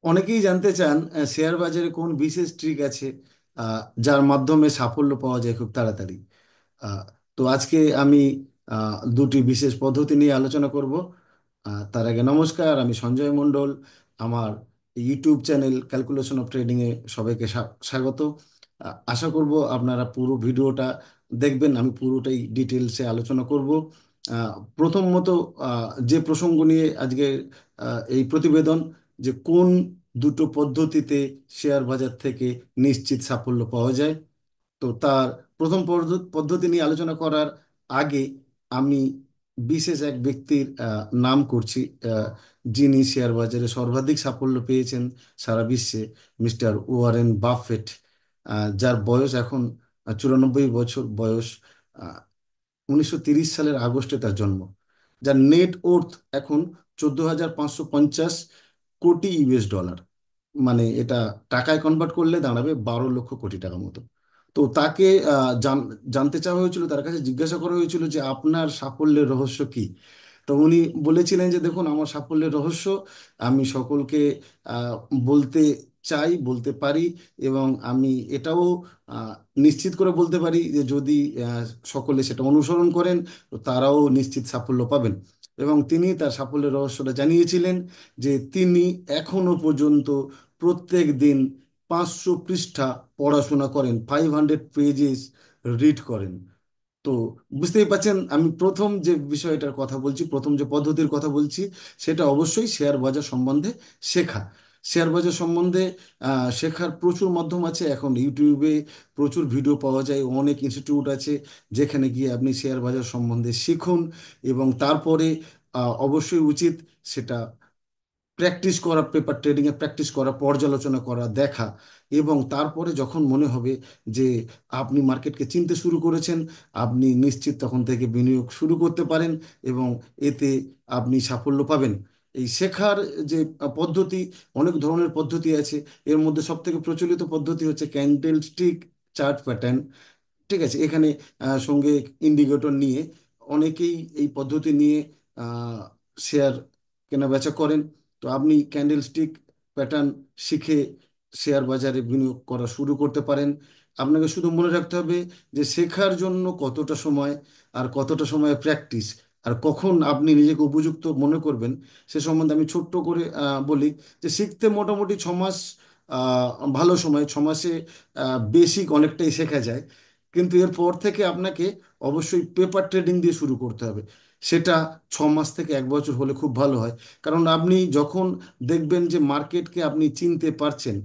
অনেকেই জানতে চান শেয়ার বাজারে কোন বিশেষ ট্রিক আছে যার মাধ্যমে সাফল্য পাওয়া যায় খুব তাড়াতাড়ি। তো আজকে আমি দুটি বিশেষ পদ্ধতি নিয়ে আলোচনা করব। তার আগে নমস্কার, আমি সঞ্জয় মণ্ডল। আমার ইউটিউব চ্যানেল ক্যালকুলেশন অফ ট্রেডিংয়ে সবাইকে স্বাগত। আশা করব আপনারা পুরো ভিডিওটা দেখবেন, আমি পুরোটাই ডিটেলসে আলোচনা করব। প্রথমত, যে প্রসঙ্গ নিয়ে আজকে এই প্রতিবেদন, যে কোন দুটো পদ্ধতিতে শেয়ার বাজার থেকে নিশ্চিত সাফল্য পাওয়া যায়। তো তার প্রথম পদ্ধতি নিয়ে আলোচনা করার আগে আমি বিশেষ এক ব্যক্তির নাম করছি, যিনি শেয়ার বাজারে সর্বাধিক সাফল্য পেয়েছেন সারা বিশ্বে, মিস্টার ওয়ারেন বাফেট। যার বয়স এখন 94 বছর বয়স। আহ, 1930 সালের আগস্টে তার জন্ম। যার নেট ওর্থ এখন 14,550 কোটি US ডলার। মানে এটা টাকায় কনভার্ট করলে দাঁড়াবে 12 লক্ষ কোটি টাকা মতো। তো তাকে জানতে চাওয়া হয়েছিল, তার কাছে জিজ্ঞাসা করা হয়েছিল যে আপনার সাফল্যের রহস্য কি। তো উনি বলেছিলেন যে দেখুন, আমার সাফল্যের রহস্য আমি সকলকে আহ, বলতে চাই, বলতে পারি, এবং আমি এটাও আহ, নিশ্চিত করে বলতে পারি যে যদি আহ, সকলে সেটা অনুসরণ করেন তো তারাও নিশ্চিত সাফল্য পাবেন। এবং তিনি তার সাফল্যের রহস্যটা জানিয়েছিলেন যে তিনি এখনো পর্যন্ত প্রত্যেক দিন 500 পৃষ্ঠা পড়াশোনা করেন, 500 পেজেস রিড করেন। তো বুঝতেই পাচ্ছেন, আমি প্রথম যে বিষয়টার কথা বলছি, প্রথম যে পদ্ধতির কথা বলছি, সেটা অবশ্যই শেয়ার বাজার সম্বন্ধে শেখা। শেয়ার বাজার সম্বন্ধে শেখার প্রচুর মাধ্যম আছে। এখন ইউটিউবে প্রচুর ভিডিও পাওয়া যায়, অনেক ইনস্টিটিউট আছে যেখানে গিয়ে আপনি শেয়ার বাজার সম্বন্ধে শিখুন। এবং তারপরে অবশ্যই উচিত সেটা প্র্যাকটিস করা, পেপার ট্রেডিংয়ে প্র্যাকটিস করা, পর্যালোচনা করা, দেখা। এবং তারপরে যখন মনে হবে যে আপনি মার্কেটকে চিনতে শুরু করেছেন, আপনি নিশ্চিত তখন থেকে বিনিয়োগ শুরু করতে পারেন এবং এতে আপনি সাফল্য পাবেন। এই শেখার যে পদ্ধতি, অনেক ধরনের পদ্ধতি আছে। এর মধ্যে সবথেকে প্রচলিত পদ্ধতি হচ্ছে ক্যান্ডেল স্টিক চার্ট প্যাটার্ন। ঠিক আছে, এখানে সঙ্গে ইন্ডিকেটর নিয়ে অনেকেই এই পদ্ধতি নিয়ে শেয়ার কেনা বেচা করেন। তো আপনি ক্যান্ডেল স্টিক প্যাটার্ন শিখে শেয়ার বাজারে বিনিয়োগ করা শুরু করতে পারেন। আপনাকে শুধু মনে রাখতে হবে যে শেখার জন্য কতটা সময়, আর কতটা সময় প্র্যাকটিস, আর কখন আপনি নিজেকে উপযুক্ত মনে করবেন, সে সম্বন্ধে আমি ছোট্ট করে বলি। যে শিখতে মোটামুটি 6 মাস ভালো সময়। 6 মাসে বেসিক অনেকটাই শেখা যায়। কিন্তু এরপর থেকে আপনাকে অবশ্যই পেপার ট্রেডিং দিয়ে শুরু করতে হবে। সেটা 6 মাস থেকে 1 বছর হলে খুব ভালো হয়। কারণ আপনি যখন দেখবেন যে মার্কেটকে আপনি চিনতে পারছেন,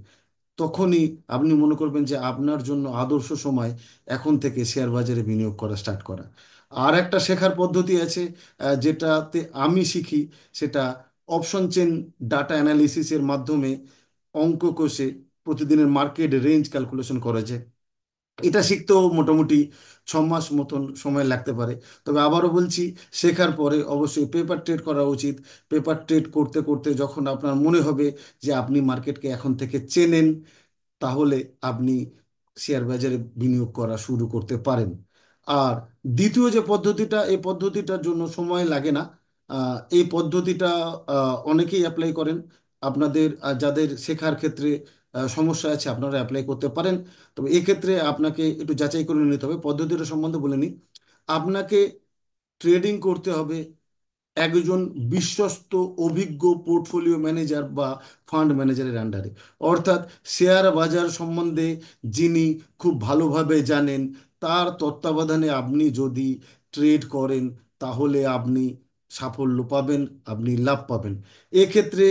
তখনই আপনি মনে করবেন যে আপনার জন্য আদর্শ সময় এখন থেকে শেয়ার বাজারে বিনিয়োগ করা স্টার্ট করা। আর একটা শেখার পদ্ধতি আছে যেটাতে আমি শিখি, সেটা অপশন চেন ডাটা অ্যানালিসিসের মাধ্যমে অঙ্ক কষে প্রতিদিনের মার্কেট রেঞ্জ ক্যালকুলেশন করা যায়। এটা শিখতেও মোটামুটি 6 মাস মতন সময় লাগতে পারে। তবে আবারও বলছি, শেখার পরে অবশ্যই পেপার ট্রেড করা উচিত। পেপার ট্রেড করতে করতে যখন আপনার মনে হবে যে আপনি মার্কেটকে এখন থেকে চেনেন, তাহলে আপনি শেয়ার বাজারে বিনিয়োগ করা শুরু করতে পারেন। আর দ্বিতীয় যে পদ্ধতিটা, এই পদ্ধতিটার জন্য সময় লাগে না। এই পদ্ধতিটা অনেকেই অ্যাপ্লাই করেন। আপনাদের যাদের শেখার ক্ষেত্রে সমস্যা আছে, আপনারা অ্যাপ্লাই করতে পারেন। তবে এক্ষেত্রে আপনাকে একটু যাচাই করে নিতে হবে। পদ্ধতিটা সম্বন্ধে বলে নিই। আপনাকে ট্রেডিং করতে হবে একজন বিশ্বস্ত অভিজ্ঞ পোর্টফোলিও ম্যানেজার বা ফান্ড ম্যানেজারের আন্ডারে। অর্থাৎ শেয়ার বাজার সম্বন্ধে যিনি খুব ভালোভাবে জানেন, তার তত্ত্বাবধানে আপনি যদি ট্রেড করেন, তাহলে আপনি সাফল্য পাবেন, আপনি লাভ পাবেন। এক্ষেত্রে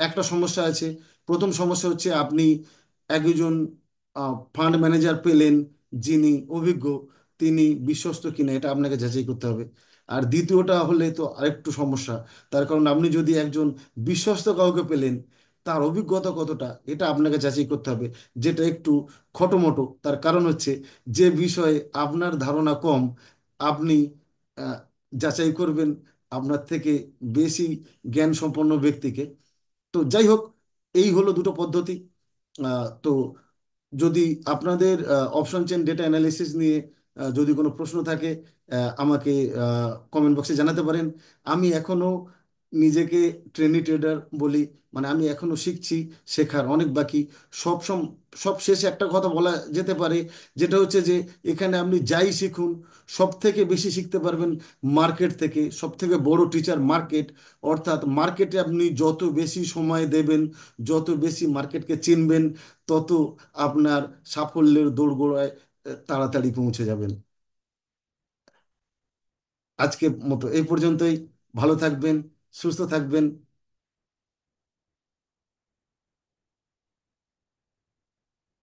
একটা সমস্যা আছে। প্রথম সমস্যা হচ্ছে আপনি একজন ফান্ড ম্যানেজার পেলেন যিনি অভিজ্ঞ, তিনি বিশ্বস্ত কিনা এটা আপনাকে যাচাই করতে হবে। আর দ্বিতীয়টা হলে তো আরেকটু সমস্যা। তার কারণ আপনি যদি একজন বিশ্বস্ত কাউকে পেলেন, তার অভিজ্ঞতা কতটা এটা আপনাকে যাচাই করতে হবে, যেটা একটু খটোমটো। তার কারণ হচ্ছে যে বিষয়ে আপনার ধারণা কম, আপনি আহ, যাচাই করবেন আপনার থেকে বেশি জ্ঞান সম্পন্ন ব্যক্তিকে। তো যাই হোক, এই হলো দুটো পদ্ধতি। তো যদি আপনাদের অপশন চেন ডেটা অ্যানালিসিস নিয়ে যদি কোনো প্রশ্ন থাকে, আমাকে কমেন্ট বক্সে জানাতে পারেন। আমি এখনো নিজেকে ট্রেনি ট্রেডার বলি, মানে আমি এখনো শিখছি, শেখার অনেক বাকি। সব সম সব শেষে একটা কথা বলা যেতে পারে, যেটা হচ্ছে যে এখানে আপনি যাই শিখুন, সব থেকে বেশি শিখতে পারবেন মার্কেট থেকে। সব থেকে বড় টিচার মার্কেট। অর্থাৎ মার্কেটে আপনি যত বেশি সময় দেবেন, যত বেশি মার্কেটকে চিনবেন, তত আপনার সাফল্যের দোরগোড়ায় তাড়াতাড়ি পৌঁছে যাবেন। আজকের মতো এই পর্যন্তই। ভালো থাকবেন, সুস্থ থাকবেন।